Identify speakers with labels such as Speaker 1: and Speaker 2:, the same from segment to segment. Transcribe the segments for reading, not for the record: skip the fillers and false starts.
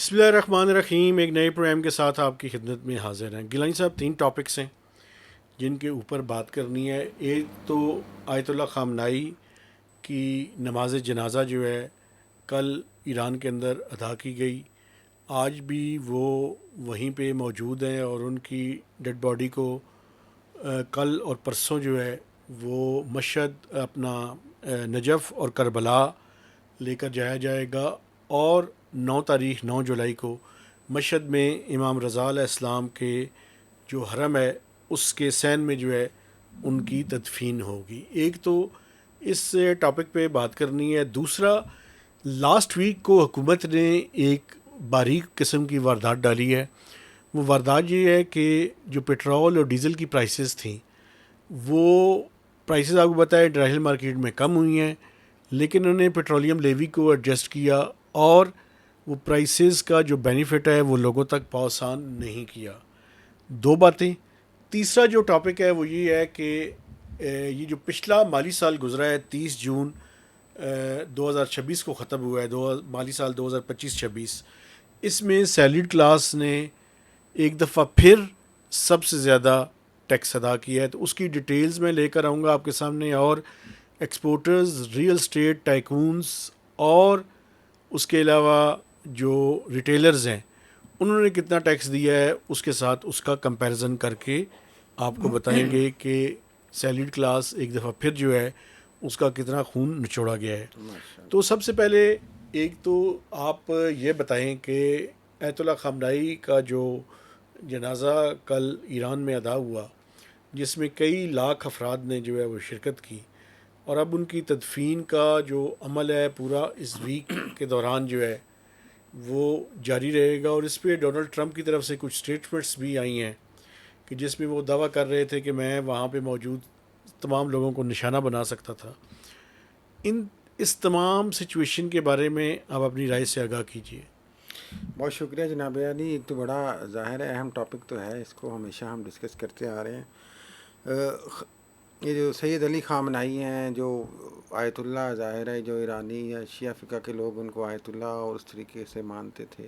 Speaker 1: بسم اللہ الرحمن الرحیم. ایک نئے پروگرام کے ساتھ آپ کی خدمت میں حاضر ہیں. گیلانی صاحب 3 ٹاپکس ہیں جن کے اوپر بات کرنی ہے. ایک تو آیت اللہ خامنائی کی نماز جنازہ جو ہے کل ایران کے اندر ادا کی گئی. آج بھی وہ وہیں پہ موجود ہیں اور ان کی ڈیڈ باڈی کو کل اور پرسوں جو ہے وہ مشہد اپنا نجف اور کربلا لے کر جایا جائے گا. اور 9 جولائی کو مشہد میں امام رضا علیہ السلام کے جو حرم ہے اس کے سین میں جو ہے ان کی تدفین ہوگی. ایک تو اس ٹاپک پہ بات کرنی ہے. دوسرا، لاسٹ ویک کو حکومت نے ایک باریک قسم کی واردات ڈالی ہے. وہ واردات یہ ہے کہ جو پیٹرول اور ڈیزل کی پرائسز تھیں وہ پرائسز آپ کو بتایا انٹرنیشنل مارکیٹ میں کم ہوئی ہیں، لیکن انہوں نے پیٹرولیم لیوی کو ایڈجسٹ کیا اور وہ پرائسز کا جو بینیفٹ ہے وہ لوگوں تک پہنچان نہیں کیا. 2 باتیں. تیسرا جو ٹاپک ہے وہ یہ ہے کہ یہ جو پچھلا مالی سال گزرا ہے 30 جون 2026 کو ختم ہوا ہے، مالی سال 2025-26، اس میں سیلریڈ کلاس نے ایک دفعہ پھر سب سے زیادہ ٹیکس ادا کیا ہے. تو اس کی ڈیٹیلز میں لے کر آؤں گا آپ کے سامنے. اور ایکسپورٹرز، ریئل اسٹیٹ ٹائکونز اور اس کے علاوہ جو ریٹیلرز ہیں انہوں نے کتنا ٹیکس دیا ہے اس کے ساتھ اس کا کمپیریزن کر کے آپ کو بتائیں گے کہ سیلریڈ کلاس ایک دفعہ پھر جو ہے اس کا کتنا خون نچوڑا گیا ہے. تو سب سے پہلے ایک تو آپ یہ بتائیں کہ آیت اللہ خامنائی کا جو جنازہ کل ایران میں ادا ہوا جس میں کئی لاکھ افراد نے جو ہے وہ شرکت کی، اور اب ان کی تدفین کا جو عمل ہے پورا اس ویک کے دوران جو ہے وہ جاری رہے گا. اور اس پہ ڈونلڈ ٹرمپ کی طرف سے کچھ سٹیٹمنٹس بھی آئی ہیں کہ جس میں وہ دعویٰ کر رہے تھے کہ میں وہاں پہ موجود تمام لوگوں کو نشانہ بنا سکتا تھا. اس تمام سچویشن کے بارے میں آپ اپنی رائے سے آگاہ کیجیے.
Speaker 2: بہت شکریہ جناب علی. ایک تو بڑا ظاہر ہے اہم ٹاپک تو ہے، اس کو ہمیشہ ہم ڈسکس کرتے آ رہے ہیں. یہ جو سید علی خامنائی ہیں جو آیت اللہ، ظاہر ہے جو ایرانی یا شیعہ فقہ کے لوگ ان کو آیت اللہ اور اس طریقے سے مانتے تھے،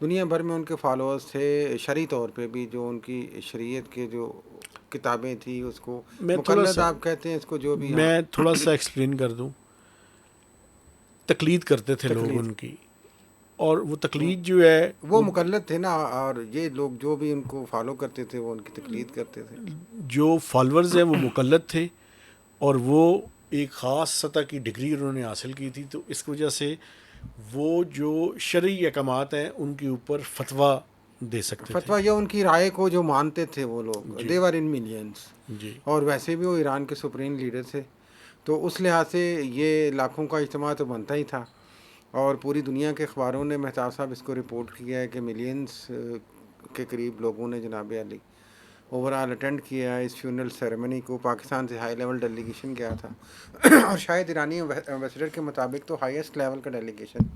Speaker 2: دنیا بھر میں ان کے فالوورز تھے. شرعی طور پہ بھی جو ان کی شریعت کے جو کتابیں تھیں اس کو مقلد آپ کہتے ہیں اس کو، جو بھی.
Speaker 1: میں تھوڑا سا ایکسپلین کر دوں. تقلید کرتے تھے لوگ ان کی، اور وہ تقلید جو ہے
Speaker 2: وہ مقلد تھے نا، اور یہ لوگ جو بھی ان کو فالو کرتے تھے وہ ان کی تقلید کرتے تھے.
Speaker 1: جو فالورز ہیں وہ مقلد تھے اور وہ ایک خاص سطح کی ڈگری انہوں نے حاصل کی تھی. تو اس وجہ سے وہ جو شرعی احکامات ہیں ان کے اوپر فتویٰ دے سکتے تھے.
Speaker 2: فتویٰ یا ان کی رائے کو جو مانتے تھے وہ لوگ،
Speaker 1: جی
Speaker 2: دے ور ان ملینس.
Speaker 1: جی.
Speaker 2: اور ویسے بھی وہ ایران کے سپریم لیڈر تھے، تو اس لحاظ سے یہ لاکھوں کا اجتماع تو بنتا ہی تھا. اور پوری دنیا کے اخباروں نے مہتاب صاحب اس کو رپورٹ کیا ہے کہ ملینس کے قریب لوگوں نے جناب علی اوور آل اٹینڈ کیا ہے اس فیونرل سیریمنی کو. پاکستان سے ہائی لیول ڈیلیگیشن گیا تھا اور شاید ایرانی ایمبیسڈر کے مطابق تو ہائیسٹ لیول کا ڈیلیگیشن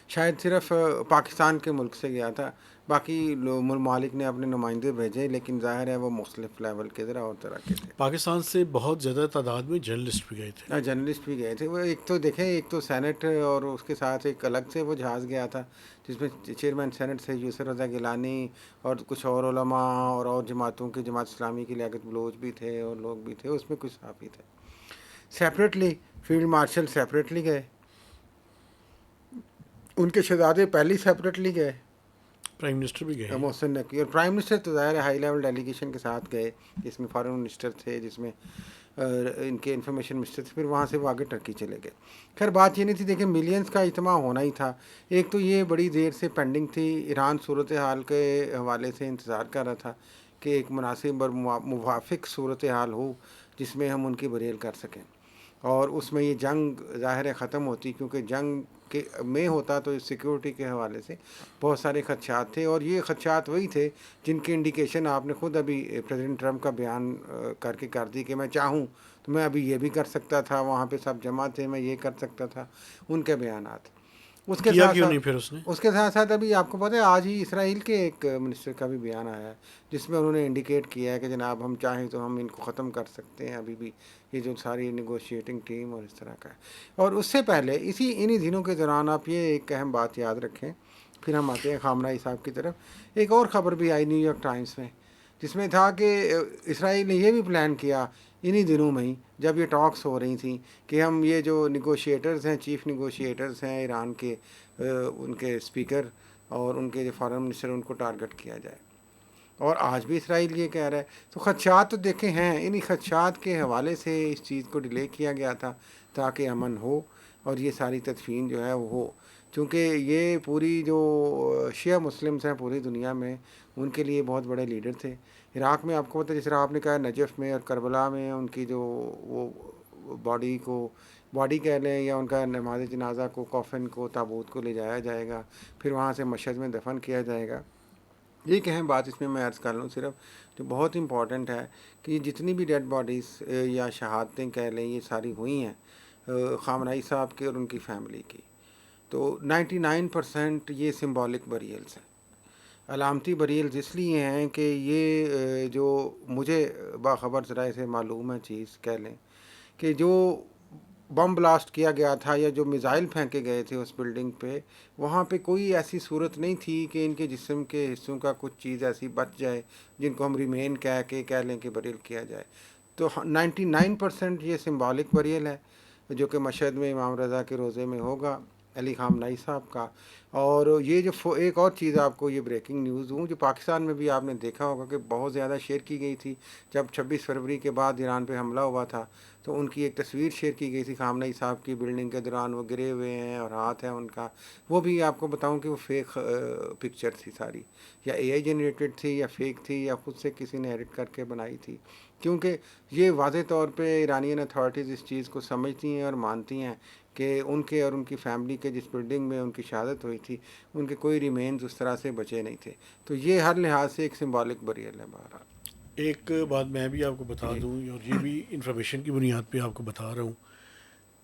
Speaker 2: شاید صرف پاکستان کے ملک سے گیا تھا. باقی ممالک نے اپنے نمائندے بھیجے، لیکن ظاہر ہے وہ مختلف لیول کے ذرا اور طرح کے تھے.
Speaker 1: پاکستان سے بہت زیادہ تعداد میں جرنلسٹ بھی گئے تھے.
Speaker 2: جرنلسٹ بھی گئے تھے. وہ ایک تو دیکھیں، ایک تو سینٹ اور اس کے ساتھ ایک الگ سے وہ جہاز گیا تھا جس میں چیئرمین سینٹ سے یوسف رضا گیلانی اور کچھ اور علماء اور جماعتوں کے، جماعت اسلامی کی لیاقت بلوچ بھی تھے اور لوگ بھی تھے، اس میں کچھ صحافی تھے. سیپریٹلی فیلڈ مارشل سیپریٹلی گئے، ان کے شہزادے پہلی سیپریٹلی گئے،
Speaker 1: پرائم منسٹر بھی گئے.
Speaker 2: محسن نقوی اور پرائم منسٹر تو ظاہر ہے ہائی لیول ڈیلیگیشن کے ساتھ گئے، جس میں فارن منسٹر تھے، جس میں ان کے انفارمیشن منسٹر تھے. پھر وہاں سے وہ آگے ٹرکی چلے گئے. خیر بات یہ نہیں تھی، دیکھیں ملینز کا اجتماع ہونا ہی تھا. ایک تو یہ بڑی دیر سے پینڈنگ تھی، ایران صورتحال کے حوالے سے انتظار کر رہا تھا کہ ایک مناسب اور موافق صورتحال ہو جس میں ہم ان کی بریل کر سکیں، اور اس میں یہ جنگ ظاہر ہے ختم ہوتی، کیونکہ جنگ کے میں ہوتا تو سیکیورٹی کے حوالے سے بہت سارے خدشات تھے. اور یہ خدشات وہی تھے جن کی انڈیکیشن آپ نے خود ابھی پریزیڈنٹ ٹرمپ کا بیان کر کے کر دی کہ میں چاہوں تو میں ابھی یہ بھی کر سکتا تھا، وہاں پہ سب جمع تھے، میں یہ کر سکتا تھا، ان کے بیانات. اس کے
Speaker 1: کیا
Speaker 2: ساتھ
Speaker 1: کیوں نہیں
Speaker 2: ساتھ
Speaker 1: پھر اس نے؟
Speaker 2: اس کے ساتھ ساتھ ابھی آپ کو پتہ ہے آج ہی اسرائیل کے ایک منسٹر کا بھی بیان آیا ہے جس میں انہوں نے انڈیکیٹ کیا ہے کہ جناب ہم چاہیں تو ہم ان کو ختم کر سکتے ہیں، ابھی بھی یہ جو ساری نیگوشیٹنگ ٹیم اور اس طرح کا ہے. اور اس سے پہلے انہی دنوں کے دوران آپ یہ ایک اہم بات یاد رکھیں پھر ہم آتے ہیں خامنہ ای صاحب کی طرف. ایک اور خبر بھی آئی نیو یارک ٹائمز میں جس میں تھا کہ اسرائیل نے یہ بھی پلان کیا انہی دنوں میں ہی جب یہ ٹاکس ہو رہی تھیں کہ ہم یہ جو نیگوشیٹرز ہیں چیف نیگوشیٹرز ہیں ایران کے ان کے اسپیکر اور ان کے جو فارن منسٹر ان کو ٹارگٹ کیا جائے. اور آج بھی اسرائیل یہ کہہ رہا ہے. تو خدشات تو دیکھیں ہیں, انہی خدشات کے حوالے سے اس چیز کو ڈیلے کیا گیا تھا تاکہ امن ہو اور یہ ساری تدفین جو ہے وہ ہو. چونکہ یہ پوری جو شیعہ مسلمس ہیں پوری دنیا میں ان کے لیے بہت بڑے لیڈر تھے. عراق میں آپ کو پتہ جس طرح آپ نے کہا نجف میں اور کربلا میں ان کی جو وہ باڈی کہہ لیں یا ان کا نماز جنازہ کو کافن کو تابوت کو لے جایا جائے گا, پھر وہاں سے مشہد میں دفن کیا جائے گا. ایک اہم بات اس میں عرض کر لوں صرف جو بہت امپورٹنٹ ہے کہ جتنی بھی ڈیڈ باڈیز یا شہادتیں کہہ لیں یہ ساری ہوئی ہیں خامنہ ای صاحب کی اور ان کی فیملی کی, تو 99% یہ سمبولک بریلز ہیں, علامتی بریلز اس لیے ہیں کہ یہ جو مجھے باخبر ذرائع سے معلوم ہے چیز کہہ لیں کہ جو بم بلاسٹ کیا گیا تھا یا جو میزائل پھینکے گئے تھے اس بلڈنگ پہ وہاں پہ کوئی ایسی صورت نہیں تھی کہ ان کے جسم کے حصوں کا کچھ چیز ایسی بچ جائے جن کو ہم ریمین کہہ لیں کہ بریل کیا جائے. تو 99% یہ سمبولک بریل ہے جو کہ مشہد میں امام رضا کے روضے میں ہوگا علی خامنہ ای صاحب کا. اور یہ جو ایک اور چیز آپ کو یہ بریکنگ نیوز ہوں جو پاکستان میں بھی آپ نے دیکھا ہوگا کہ بہت زیادہ شیئر کی گئی تھی جب 26 فروری کے بعد ایران پہ حملہ ہوا تھا تو ان کی ایک تصویر شیئر کی گئی تھی خامنہ ای صاحب کی بلڈنگ کے دوران وہ گرے ہوئے ہیں اور ہاتھ ہے ان کا. وہ بھی آپ کو بتاؤں کہ وہ فیک پکچر تھی ساری, یا اے آئی جنریٹڈ تھی یا فیک تھی یا خود سے کسی نے ایڈٹ کر کے بنائی تھی, کیونکہ یہ واضح طور پہ ایرانین اتھارٹیز اس چیز کو سمجھتی ہیں اور مانتی ہیں کہ ان کے اور ان کی فیملی کے جس بلڈنگ میں ان کی شہادت ہوئی تھی ان کے کوئی ریمینز اس طرح سے بچے نہیں تھے. تو یہ ہر لحاظ سے ایک سمبولک بریل ہے. بہرحال
Speaker 1: ایک بات میں بھی آپ کو بتا دوں اور یہ بھی انفارمیشن کی بنیاد پہ آپ کو بتا رہا ہوں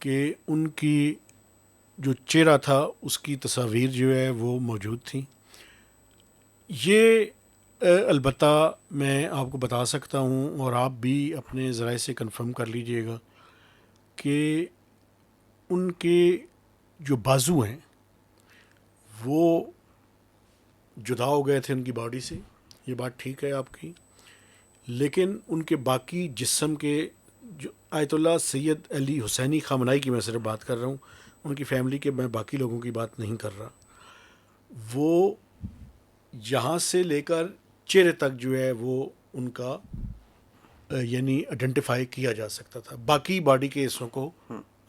Speaker 1: کہ ان کی جو چہرہ تھا اس کی تصاویر جو ہے وہ موجود تھیں. یہ البتہ میں آپ کو بتا سکتا ہوں اور آپ بھی اپنے ذرائع سے کنفرم کر لیجئے گا کہ ان کے جو بازو ہیں وہ جدا ہو گئے تھے ان کی باڈی سے, یہ بات ٹھیک ہے آپ کی, لیکن ان کے باقی جسم کے جو آیت اللہ سید علی حسینی خامنائی کی میں صرف بات کر رہا ہوں, ان کی فیملی کے میں باقی لوگوں کی بات نہیں کر رہا, وہ یہاں سے لے کر چہرے تک جو ہے وہ ان کا یعنی آئیڈینٹیفائی کیا جا سکتا تھا. باقی باڈی کے حصوں کو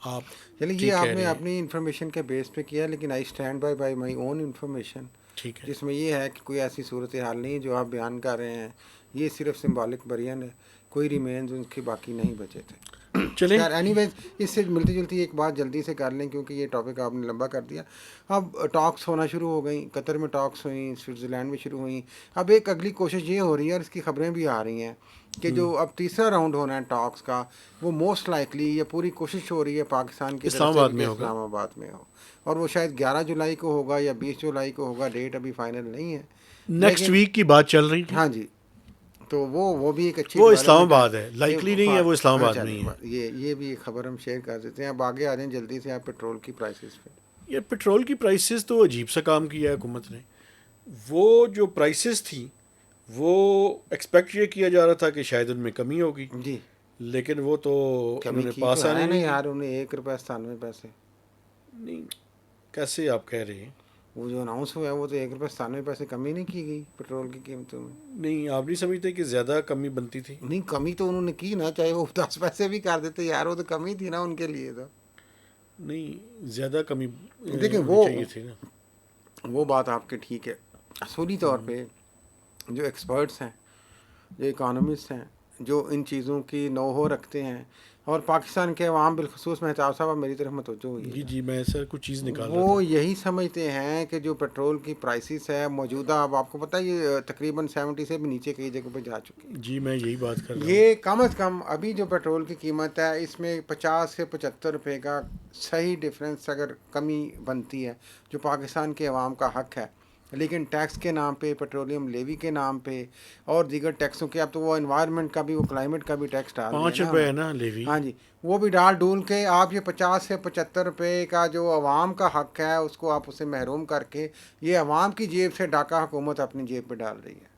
Speaker 1: آپ
Speaker 2: چلیے یہ آپ نے اپنی انفارمیشن کے بیس پہ کیا, لیکن I stand by my own information
Speaker 1: ٹھیک ہے
Speaker 2: جس میں یہ ہے کہ کوئی ایسی صورتحال نہیں جو آپ بیان کر رہے ہیں, یہ صرف سمبولک بریل ہے, کوئی ریمینز ان کے باقی نہیں بچے تھے.
Speaker 1: چلیں
Speaker 2: خیر اینی ویز اس سے ملتی جلتی ایک بات جلدی سے کر لیں کیونکہ یہ ٹاپک آپ نے لمبا کر دیا. اب ٹاکس ہونا شروع ہو گئیں, قطر میں ٹاکس ہوئیں, سوئٹزرلینڈ میں شروع ہوئیں. اب ایک اگلی کوشش یہ ہو رہی ہے اور اس کی خبریں بھی آ رہی ہیں کہ جو اب تیسرا راؤنڈ ہونا ہے ٹاکس کا وہ موسٹ لائکلی یہ پوری کوشش ہو رہی ہے پاکستان کی
Speaker 1: اسلام
Speaker 2: طرف
Speaker 1: آباد
Speaker 2: سے
Speaker 1: میں
Speaker 2: کہ
Speaker 1: ہوگا.
Speaker 2: اسلام آباد میں ہو, اور وہ شاید 11 جولائی کو ہوگا یا 20 جولائی کو ہوگا, ڈیٹ ابھی فائنل نہیں ہے
Speaker 1: نیکسٹ ویک کی بات چل رہی تھی.
Speaker 2: ہاں جی, تو وہ بھی ایک اچھی
Speaker 1: وہ اسلام
Speaker 2: ڈیولپمنٹ
Speaker 1: آباد ہے, لائکلی نہیں ہے, وہ اسلام آباد میں ہی ہے.
Speaker 2: یہ بھی ایک خبر ہم شیئر کر دیتے ہیں. اب آگے آ جائیں جلدی سے آپ پیٹرول کی پرائسز پہ.
Speaker 1: یہ پیٹرول کی پرائسز تو عجیب سا کام کیا ہے حکومت نے. وہ جو پرائسز تھیں وہ ایکسپیکٹ یہ کیا جا رہا تھا کہ شاید ان میں کمی ہوگی,
Speaker 2: جی
Speaker 1: لیکن وہ تو انہوں
Speaker 2: کمی
Speaker 1: نے
Speaker 2: کی
Speaker 1: پاس
Speaker 2: تو
Speaker 1: آنے
Speaker 2: ہے نا
Speaker 1: نہیں
Speaker 2: یار, انہیں ₹1.97
Speaker 1: نہیں, کیسے آپ کہہ رہے ہیں؟
Speaker 2: وہ جو اناؤنس ہوا ہے وہ تو ₹1.97 کمی نہیں کی گئی پیٹرول کی قیمتوں میں.
Speaker 1: نہیں, آپ نہیں سمجھتے کہ زیادہ کمی بنتی تھی؟
Speaker 2: نہیں کمی تو انہوں نے کی نا, چاہے وہ 10 پیسے بھی کر دیتے یار, وہ تو کمی تھی نا ان کے لیے. تو
Speaker 1: نہیں, زیادہ کمی
Speaker 2: دیکھیں
Speaker 1: ہونی چاہیے تھی نا.
Speaker 2: وہ بات آپ کے ٹھیک ہے. اصولی طور پہ جو ایکسپرٹس ہیں, جو اکانومسٹ ہیں, جو ان چیزوں کی نو ہو رکھتے ہیں, اور پاکستان کے عوام بالخصوص مہتاب صاحب میری طرف متوجہ ہوئی ہے,
Speaker 1: جی میں سر کچھ چیز نکال رہا
Speaker 2: وہ یہی سمجھتے ہیں کہ جو پیٹرول کی پرائسز ہے موجودہ, اب آپ کو پتہ ہے یہ تقریباً 70 سے بھی نیچے کئی جگہ پہ جا چکی ہے.
Speaker 1: جی میں یہی بات کر رہا ہوں.
Speaker 2: یہ کم از کم ابھی جو پیٹرول کی قیمت ہے اس میں 50 سے 75 روپے کا صحیح ڈفرینس اگر کمی بنتی ہے جو پاکستان کے عوام کا حق ہے لیکن ٹیکس کے نام پہ، پیٹرولیم لیوی کے نام پہ اور دیگر ٹیکسوں کے، اب تو وہ انوائرمنٹ کا بھی، وہ کلائمیٹ کا بھی ٹیکس ڈال دیا
Speaker 1: 5 روپے ہے نا لیوی.
Speaker 2: ہاں جی، وہ بھی ڈال ڈول کے آپ یہ 50 سے 75 روپے کا جو عوام کا حق ہے اس کو آپ اسے محروم کر کے یہ عوام کی جیب سے ڈاکہ حکومت اپنی جیب پہ ڈال رہی ہے.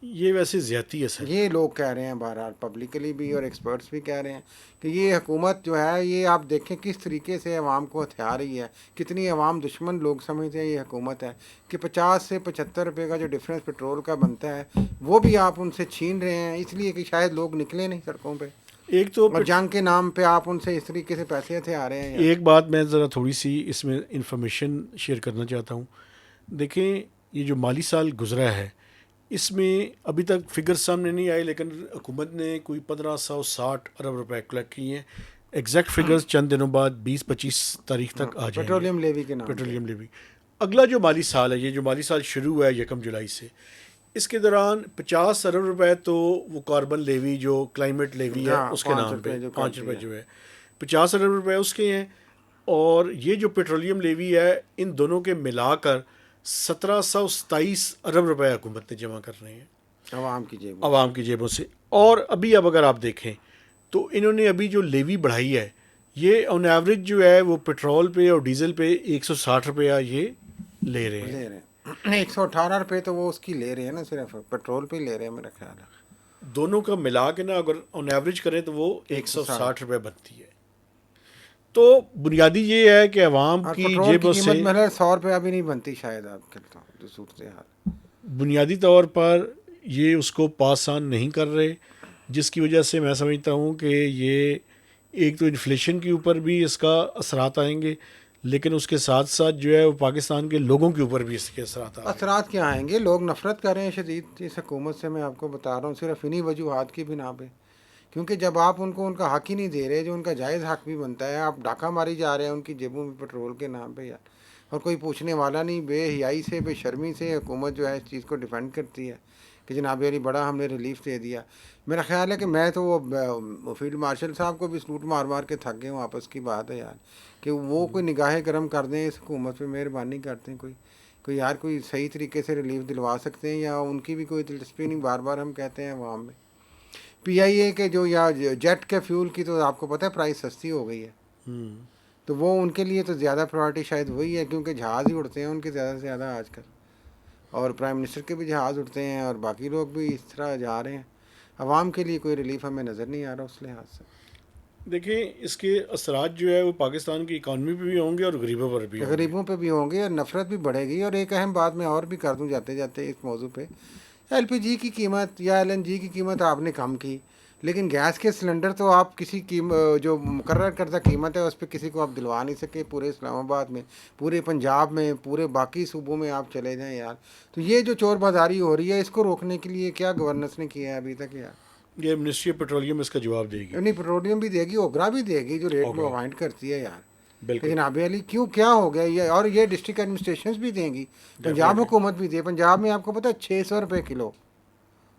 Speaker 1: یہ ویسے زیادتی ہے سر.
Speaker 2: یہ لوگ کہہ رہے ہیں بہرحال، پبلکلی بھی اور ایکسپرٹس بھی کہہ رہے ہیں کہ یہ حکومت جو ہے یہ آپ دیکھیں کس طریقے سے عوام کو ہتھیا رہی ہے، کتنی عوام دشمن لوگ سمجھتے ہیں یہ حکومت ہے کہ 50 سے 75 روپے کا جو ڈفرینس پیٹرول کا بنتا ہے وہ بھی آپ ان سے چھین رہے ہیں، اس لیے کہ شاید لوگ نکلے نہیں سڑکوں پہ،
Speaker 1: ایک تو
Speaker 2: اور جنگ کے نام پہ آپ ان سے اس طریقے سے پیسے ہتھیا رہے ہیں.
Speaker 1: ایک بات میں ذرا تھوڑی سی اس میں انفارمیشن شیئر کرنا چاہتا ہوں. دیکھیں یہ جو مالی سال گزرا ہے اس میں ابھی تک فگر سامنے نہیں آئے، لیکن حکومت نے کوئی 1560 ارب روپے کلیکٹ کیے ہیں. ایگزیکٹ فگرز چند دنوں بعد 20-25 تاریخ تک آ جائیں گے.
Speaker 2: پیٹرولیم لیوی کے نام پہ.
Speaker 1: Petroleum levy. اگلا جو مالی سال ہے، یہ جو مالی سال شروع ہوا ہے 1 جولائی سے، اس کے دوران 50 ارب روپے تو وہ کاربن لیوی جو کلائمیٹ لیوی ہے اس کے نام پہ 5 روپے جو ہے 50 ارب روپے اس کے ہیں. اور یہ جو پیٹرولیم لیوی ہے ان دونوں کے ملا کر 1727 ارب روپے حکومت نے جمع کر رہے ہیں عوام کی جیبوں سے. اور ابھی اب اگر آپ دیکھیں تو انہوں نے ابھی جو لیوی بڑھائی ہے یہ آن ایوریج جو ہے وہ پیٹرول پہ اور ڈیزل پہ 160 روپیہ یہ لے رہے ہیں.
Speaker 2: 118 روپے تو وہ اس کی لے رہے ہیں نا، صرف پیٹرول پہ ہی لے رہے ہیں میرا خیال ہے.
Speaker 1: دونوں کا ملا کے نا اگر آن ایوریج کریں تو وہ 160 روپے بنتی ہے. تو بنیادی یہ ہے کہ عوام کی جیبوں سے
Speaker 2: 100 روپیہ بھی نہیں بنتی شاید آپ کے جو صورتحال.
Speaker 1: بنیادی طور پر یہ اس کو پاس آن نہیں کر رہے، جس کی وجہ سے میں سمجھتا ہوں کہ یہ ایک تو انفلیشن کے اوپر بھی اس کا اثرات آئیں گے، لیکن اس کے ساتھ ساتھ جو ہے وہ پاکستان کے لوگوں کے اوپر بھی اس کے اثرات آئیں گے.
Speaker 2: اثرات کیا آئیں گے؟ لوگ نفرت کر رہے ہیں شدید اس حکومت سے، میں آپ کو بتا رہا ہوں، صرف انہی وجوہات کی بنا پہ. کیونکہ جب آپ ان کو ان کا حق ہی نہیں دے رہے جو ان کا جائز حق بھی بنتا ہے، آپ ڈاکہ ماری جا رہے ہیں ان کی جیبوں میں پیٹرول کے نام پہ یار، اور کوئی پوچھنے والا نہیں. بے حیائی سے، بے شرمی سے حکومت جو ہے اس چیز کو ڈیفینڈ کرتی ہے کہ جناب علی بڑا ہم نے ریلیف دے دیا. میرا خیال ہے کہ میں تو وہ فیلڈ مارشل صاحب کو بھی سلوٹ مار مار کے تھک گئے ہوں. آپس کی بات ہے یار کہ وہ کوئی نگاہیں گرم کر دیں اس حکومت پہ، مہربانی کرتے ہیں کوئی یار کوئی صحیح طریقے سے ریلیف دلوا سکتے ہیں، یا ان کی بھی کوئی دلچسپی نہیں. بار بار ہم کہتے ہیں عوام میں پی آئی اے کے جو یا جیٹ کے فیول کی تو آپ کو پتہ ہے پرائس سستی ہو گئی ہے، تو وہ ان کے لیے تو زیادہ پرائرٹی شاید وہی ہے، کیونکہ جہاز ہی اڑتے ہیں ان کے زیادہ سے زیادہ آج کل، اور پرائم منسٹر کے بھی جہاز اڑتے ہیں اور باقی لوگ بھی اس طرح جا رہے ہیں. عوام کے لیے کوئی ریلیف ہمیں نظر نہیں آ رہا اس لحاظ سے.
Speaker 1: دیکھیں اس کے اثرات جو ہے وہ پاکستان کی اکانومی پہ بھی ہوں گے اور غریبوں پر بھی ہوں گے.
Speaker 2: غریبوں پہ بھی ہوں گے اور نفرت بھی بڑھے گی. اور ایک اہم بات میں اور بھی کر دوں جاتے جاتے اس موضوع پہ، ایل پی جی کی قیمت یا ایل این جی کی قیمت آپ نے کم کی، لیکن گیس کے سلنڈر تو آپ کسی جو مقرر کردہ قیمت ہے اس پہ کسی کو آپ دلوا نہیں سکے. پورے اسلام آباد میں، پورے پنجاب میں، پورے باقی صوبوں میں آپ چلے جائیں یار. تو یہ جو چور بازاری ہو رہی ہے اس کو روکنے کے لیے کیا گورننس نے کیا ہے ابھی تک یار؟
Speaker 1: یہ منسٹری آف پیٹرولیم اس کا جواب دے گی.
Speaker 2: نہیں، پیٹرولیم بھی دے گی، اوگرا بھی دے گی جو ریٹ میں اوائنٹ کرتی ہے یار.
Speaker 1: بالکل
Speaker 2: جناب علی کیوں کیا ہو گیا یہ؟ اور یہ ڈسٹرکٹ ایڈمنسٹریشنز بھی دیں گی، پنجاب حکومت بھی دے. پنجاب میں آپ کو پتہ ہے 600 روپے کلو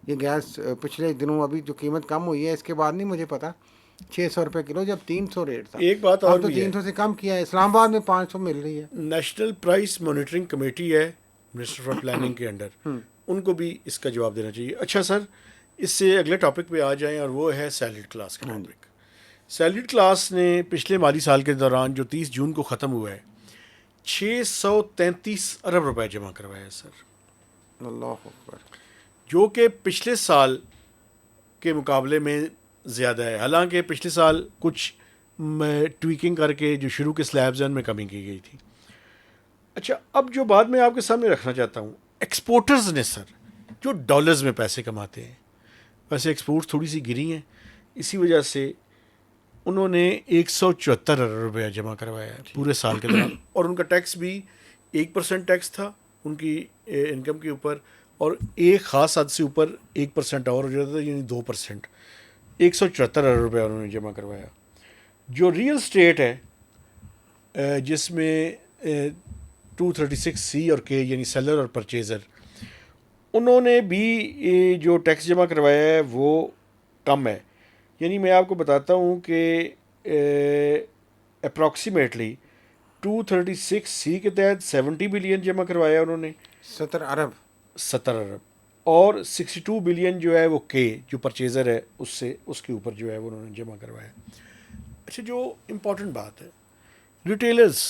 Speaker 2: یہ گیس پچھلے دنوں ابھی جو قیمت کم ہوئی ہے اس کے بعد نہیں مجھے پتا، 600 روپے کلو جب 300 ریٹ تھا.
Speaker 1: ایک بات اور
Speaker 2: اب تو
Speaker 1: بھی ہے،
Speaker 2: 300 سے کم کیا ہے. اسلام آباد میں 500 مل رہی ہے.
Speaker 1: نیشنل پرائس مانیٹرنگ کمیٹی ہے منسٹر فار پلاننگ کے انڈر، ان کو بھی اس کا جواب دینا چاہیے. اچھا سر، اس سے اگلے ٹاپک پہ آ جائیں اور وہ ہے سیلریڈ کلاس کا ٹاپک. سیلریڈ کلاس نے پچھلے مالی سال کے دوران جو 30 جون کو ختم ہوا ہے 633 ارب روپے جمع کروایا سر،
Speaker 2: اللہ اکبر،
Speaker 1: جو کہ پچھلے سال کے مقابلے میں زیادہ ہے. حالانکہ پچھلے سال کچھ ٹویکنگ کر کے جو شروع کے سلیبز ہیں ان میں کمی کی گئی تھی. اچھا، اب جو بات میں آپ کے سامنے رکھنا چاہتا ہوں، ایکسپورٹرز نے سر جو ڈالرز میں پیسے کماتے ہیں، ویسے ایکسپورٹ تھوڑی سی گری ہیں، اسی وجہ سے انہوں نے 174 ارب روپیہ جمع کروایا ہے پورے سال کے دوران. اور ان کا ٹیکس بھی 1% ٹیکس تھا ان کی انکم کے اوپر، اور ایک خاص حد سے اوپر 1% اور ہو جاتا تھا، یعنی 2%. 174 ارب روپیہ انہوں نے جمع کروایا. جو ریئل اسٹیٹ ہے جس میں 236C اور K یعنی سیلر اور پرچیزر، انہوں نے بھی جو ٹیکس جمع کروایا ہے وہ کم ہے. یعنی میں آپ کو بتاتا ہوں کہ اپروکسیمیٹلی 236C کے تحت 70 بلین جمع کروایا انہوں نے،
Speaker 2: 70 ارب
Speaker 1: 70 ارب، اور 62 بلین جو ہے وہ جو پرچیزر ہے اس کے اوپر جو ہے وہ انہوں نے جمع کروایا. اچھا، جو امپورٹنٹ بات ہے، ریٹیلرز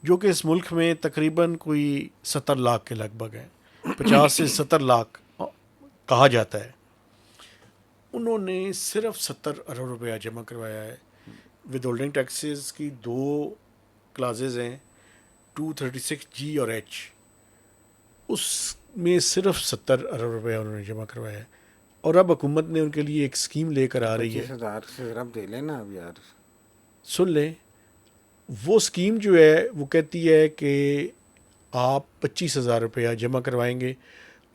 Speaker 1: جو کہ اس ملک میں تقریباً کوئی 70 لاکھ کے لگ بھگ ہیں، 50 سے 70 لاکھ کہا جاتا ہے، انہوں نے صرف 70 ارب روپیہ جمع کروایا ہے. ود ہولڈنگ ٹیکسز کی 2 کلازز ہیں، 236G اور H، اس میں صرف 70 ارب روپیہ انہوں نے جمع کروایا ہے. اور اب حکومت نے ان کے لیے ایک اسکیم لے کر آ رہی ہے.
Speaker 2: 25,000 سے ارب دے لینا اب یار.
Speaker 1: سن لیں، وہ اسکیم جو ہے وہ کہتی ہے کہ آپ 25,000 روپیہ جمع کروائیں گے،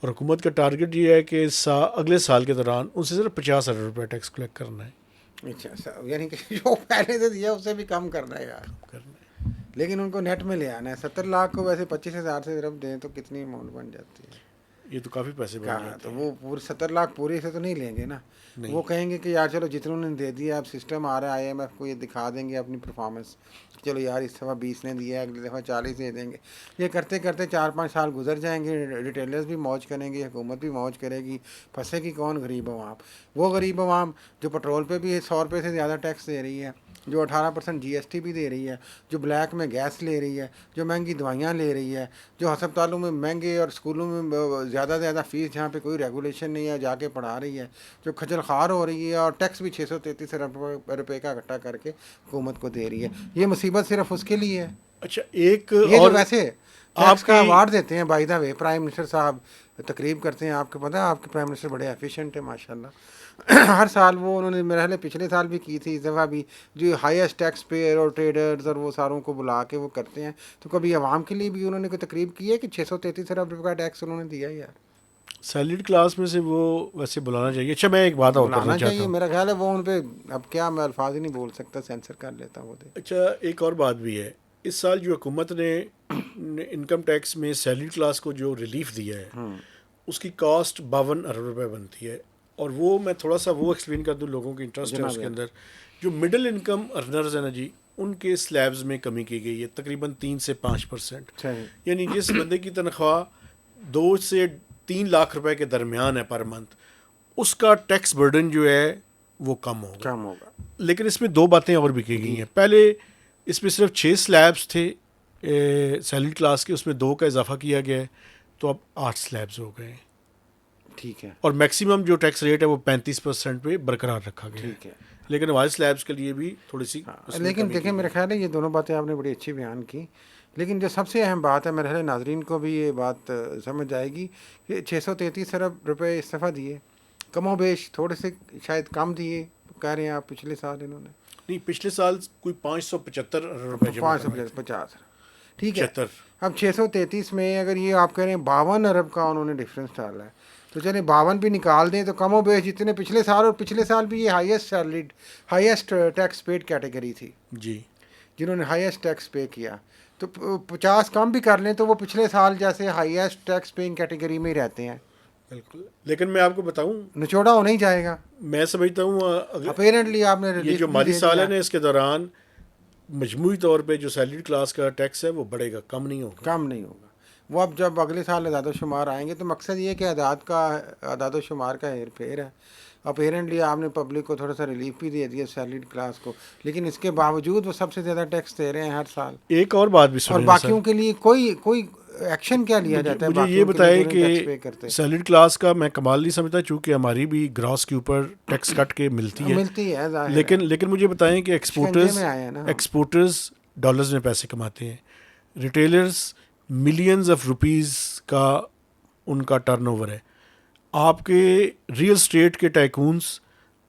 Speaker 1: اور حکومت کا ٹارگٹ یہ ہے کہ اگلے سال کے دوران ان سے صرف 50 ارب روپیہ ٹیکس کلیکٹ کرنا ہے.
Speaker 2: اچھا، یعنی کہ جو پہلے سے دیا اس سے بھی کم کرنا ہے یار.
Speaker 1: کرنا ہے.
Speaker 2: لیکن ان کو نیٹ میں لے آنا ہے. 70 لاکھ کو ویسے 25,000 سے ارب دیں تو کتنی اماؤنٹ بن جاتی ہے؟
Speaker 1: یہ تو کافی پیسے بن
Speaker 2: کہاں،
Speaker 1: جاتے
Speaker 2: تو
Speaker 1: ہیں.
Speaker 2: وہ پورے 70 لاکھ پورے سے تو نہیں لیں گے نا.
Speaker 1: نہیں.
Speaker 2: وہ کہیں گے کہ یار چلو جتنے انہوں نے دے دیا، اب سسٹم آ رہا ہے IMF کو، یہ دکھا دیں گے اپنی پرفارمنس، چلو یار اس دفعہ 20 نے دیا ہے، اگلی دفعہ 40 دے دیں گے. یہ کرتے کرتے 4-5 سال گزر جائیں گے، ریٹیلرز بھی موج کریں گے، حکومت بھی موج کرے گی. پھنسے گی کون؟ غریب عوام. وہ غریب عوام جو پٹرول پہ بھی 100 روپے سے زیادہ ٹیکس دے رہی ہے، جو 18% GST بھی دے رہی ہے، جو بلیک میں گیس لے رہی ہے، جو مہنگی دوائیاں لے رہی ہے، جو ہسپتالوں میں مہنگے اور اسکولوں میں زیادہ زیادہ فیس جہاں پہ کوئی ریگولیشن نہیں ہے جا کے پڑھا رہی ہے، جو کھجل خوار ہو رہی ہے، اور ٹیکس بھی 633 ارب روپے کا اکٹھا کر کے حکومت کو دے رہی ہے. یہ مصیبت صرف اس کے لیے ہے.
Speaker 1: اچھا، ایک
Speaker 2: یہ
Speaker 1: اور
Speaker 2: جو ویسے ٹیکس
Speaker 1: آپ
Speaker 2: کا
Speaker 1: کی
Speaker 2: ایوارڈ دیتے ہیں by the way, prime minister صاحب تقریب کرتے ہیں، آپ کو پتہ ہے آپ کے پرائم منسٹر بڑے ایفیشینٹ ہیں ماشاء اللہ. ہر سال وہ انہوں نے میرے خیال ہے پچھلے سال بھی کی تھی، اس دفعہ بھی جو ہائیسٹ ٹیکس پیئر اور ٹریڈرز اور وہ ساروں کو بلا کے وہ کرتے ہیں. تو کبھی عوام کے لیے بھی انہوں نے کوئی تقریب کی ہے کہ 633 ارب روپے کا ٹیکس انہوں نے دیا ہے یار؟
Speaker 1: سیلریڈ کلاس میں سے وہ ویسے بلانا چاہیے. اچھا، میں ایک بات اور کرنا
Speaker 2: بلانا
Speaker 1: چاہتا
Speaker 2: چاہیے
Speaker 1: ہوں.
Speaker 2: میرا خیال ہے. وہ ان پہ اب کیا میں الفاظ ہی نہیں بول سکتا، سینسر کر لیتا ہوں وہ دے.
Speaker 1: اچھا، ایک اور بات بھی ہے. اس سال جو حکومت نے انکم ٹیکس میں سیلریڈ کلاس کو جو ریلیف دیا ہے، اس کی کاسٹ 52 ارب روپے بنتی ہے. اور وہ میں تھوڑا سا وہ ایکسپلین کر دوں، لوگوں کی انٹرسٹ ہے اس
Speaker 2: جناب
Speaker 1: کے
Speaker 2: یار.
Speaker 1: اندر. جو مڈل انکم ارنرز ہیں نا جی، ان کے سلیبز میں کمی کی گئی ہے تقریباً 3 سے 5%.
Speaker 2: صحیح.
Speaker 1: یعنی جس بندے کی تنخواہ 2 سے 3 لاکھ روپے کے درمیان ہے پر منتھ، اس کا ٹیکس برڈن جو ہے وہ کم ہوگا.
Speaker 2: کم ہوگا.
Speaker 1: لیکن اس میں 2 باتیں اور بھی کی گئی ہیں. پہلے اس میں صرف 6 سلیبس تھے سیلریڈ کلاس کے، اس میں 2 کا اضافہ کیا گیا ہے، تو اب 8 سلیبز ہو گئے ہیں.
Speaker 2: ٹھیک ہے.
Speaker 1: اور میکسیمم جو ٹیکس ریٹ ہے وہ 35% پہ برقرار رکھا گیا ہے.
Speaker 2: ٹھیک ہے.
Speaker 1: لیکن ہمارے سلیبس کے لیے بھی تھوڑی سی اس میں
Speaker 2: لیکن
Speaker 1: کمی
Speaker 2: دیکھیں
Speaker 1: کی
Speaker 2: میرے
Speaker 1: گئی.
Speaker 2: خیال ہے یہ دونوں باتیں آپ نے بڑی اچھی بیان کی. لیکن جو سب سے اہم بات ہے میرے خیال ہے ناظرین کو بھی یہ بات سمجھ جائے گی کہ 633 ارب روپے اس دفعہ دیے، کم و بیش تھوڑے سے شاید کم دیے کہہ رہے ہیں آپ پچھلے سال انہوں نے.
Speaker 1: نہیں، پچھلے سال کوئی 575 ارب روپے جمع کروائے تھے.
Speaker 2: 550. ٹھیک ہے.
Speaker 1: 75.
Speaker 2: اب 633 میں اگر یہ آپ کہہ رہے ہیں 52 ارب کا انہوں نے ڈفرینس ڈالا ہے، تو چلیں 52 بھی نکال دیں تو کم و بیش جتنے پچھلے سال، اور پچھلے سال بھی یہ ہائیسٹ ٹیکس پیڈ کیٹیگری تھی
Speaker 1: جی.
Speaker 2: جنہوں نے ہائیسٹ ٹیکس پے کیا. تو 50 کم بھی کر لیں تو وہ پچھلے سال جیسے ہائیسٹ ٹیکس پیئنگ کیٹیگری میں ہی رہتے ہیں.
Speaker 1: بالکل. لیکن میں آپ کو بتاؤں،
Speaker 2: نچوڑا ہونا ہی جائے گا.
Speaker 1: میں سمجھتا ہوں
Speaker 2: اپیرنٹلی آپ نے
Speaker 1: یہ
Speaker 2: ریلیف
Speaker 1: جو
Speaker 2: بھی
Speaker 1: مالی
Speaker 2: دے
Speaker 1: سال
Speaker 2: دیا.
Speaker 1: ہے نا، اس کے دوران مجموعی طور پہ جو سیلریڈ کلاس کا ٹیکس ہے وہ بڑھے گا، کم نہیں ہوگا.
Speaker 2: کم نہیں ہوگا. وہ اب جب اگلے سال اعداد و شمار آئیں گے تو مقصد یہ ہے کہ اعداد و شمار کا ہیر پھیر ہے. اپیرنٹلی آپ نے پبلک کو تھوڑا سا ریلیف بھی دے دیا سیلریڈ کلاس کو، لیکن اس کے باوجود وہ سب سے زیادہ ٹیکس دے رہے ہیں ہر سال.
Speaker 1: ایک اور بات بھی
Speaker 2: اور
Speaker 1: سنیں نا سر.
Speaker 2: باقیوں کے لیے کوئی ایکشن کیا لیا جاتا ہے
Speaker 1: مجھے یہ
Speaker 2: باقیوں کے لیے
Speaker 1: بتائے
Speaker 2: جو نہیں ٹیکس
Speaker 1: کہ
Speaker 2: پے کرتے؟
Speaker 1: سیلریڈ کلاس کا میں کمال نہیں سمجھتا، چونکہ ہماری بھی گراس کے اوپر ٹیکس کٹ کے ملتی ہے.
Speaker 2: ملتی ہے ظاہر ہے.
Speaker 1: لیکن مجھے بتائیں کہ
Speaker 2: شکنجے میں آئے ہیں نا ہم.
Speaker 1: ایکسپورٹرز ڈالرز میں پیسے کماتے ہیں، ریٹیلرز ملینز آف روپیز کا ان کا ٹرن اوور ہے. آپ کے ریئل اسٹیٹ کے ٹائکونس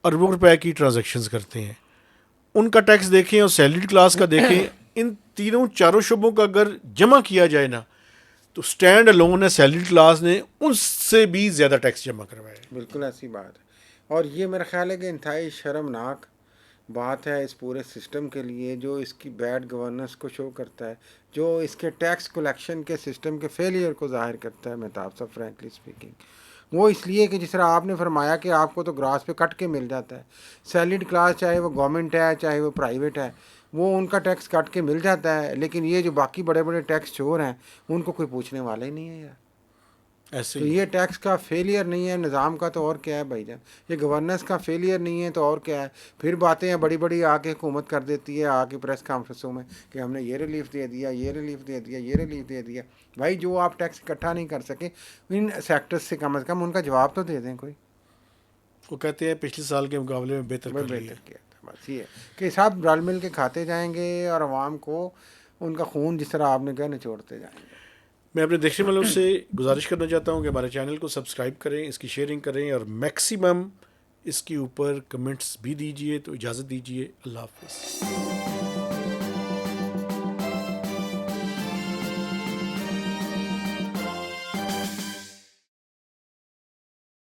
Speaker 1: اربوں روپے کی ٹرانزیکشنز کرتے ہیں، ان کا ٹیکس دیکھیں اور سیلریڈ کلاس کا دیکھیں. ان تینوں چاروں شعبوں کا اگر جمع کیا جائے نا، تو سٹینڈ الون ہے سیلریڈ کلاس نے ان سے بھی زیادہ ٹیکس جمع کروایا ہے.
Speaker 2: بالکل ایسی بات ہے. اور یہ میرا خیال ہے کہ انتہائی شرمناک بات ہے اس پورے سسٹم کے لیے، جو اس کی بیڈ گورننس کو شو کرتا ہے، جو اس کے ٹیکس کلیکشن کے سسٹم کے فیلئر کو ظاہر کرتا ہے. مہتاب صاحب فرینکلی اسپیکنگ، وہ اس لیے کہ جس طرح آپ نے فرمایا کہ آپ کو تو گراس پہ کٹ کے مل جاتا ہے. سیلڈ کلاس چاہے وہ گورنمنٹ ہے چاہے وہ پرائیویٹ ہے, وہ ان کا ٹیکس کٹ کے مل جاتا ہے, لیکن یہ جو باقی بڑے بڑے ٹیکس چور ہیں ان کو کوئی پوچھنے والا ہی نہیں ہے یار.
Speaker 1: ایسے
Speaker 2: تو
Speaker 1: ہی
Speaker 2: یہ ٹیکس کا فیلئر نہیں ہے نظام کا تو اور کیا ہے بھائی جان, یہ گورننس کا فیلئر نہیں ہے تو اور کیا ہے. پھر باتیں ہیں بڑی بڑی آ کے حکومت کر دیتی ہے آ کے پریس کانفرنسوں میں کہ ہم نے یہ ریلیف دے دیا, یہ ریلیف دے دیا, یہ ریلیف دے دیا. بھائی جو آپ ٹیکس اکٹھا نہیں کر سکے ان سیکٹرز سے کم از کم ان کا جواب تو دے دیں کوئی.
Speaker 1: وہ کہتے ہیں پچھلے سال کے مقابلے میں بہتر
Speaker 2: وہ
Speaker 1: کر لیے.
Speaker 2: بہتر کیا تھا, بس یہ ہے کہ سب رل مل کے کھاتے جائیں گے اور عوام کو ان کا خون جس طرح آپ نے کہا نچوڑتے جائیں گے.
Speaker 1: میں اپنے دیکھنے والوں سے گزارش کرنا چاہتا ہوں کہ ہمارے چینل کو سبسکرائب کریں, اس کی شیئرنگ کریں اور میکسیمم اس کے اوپر کمنٹس بھی دیجیے. تو اجازت دیجیے, اللہ حافظ.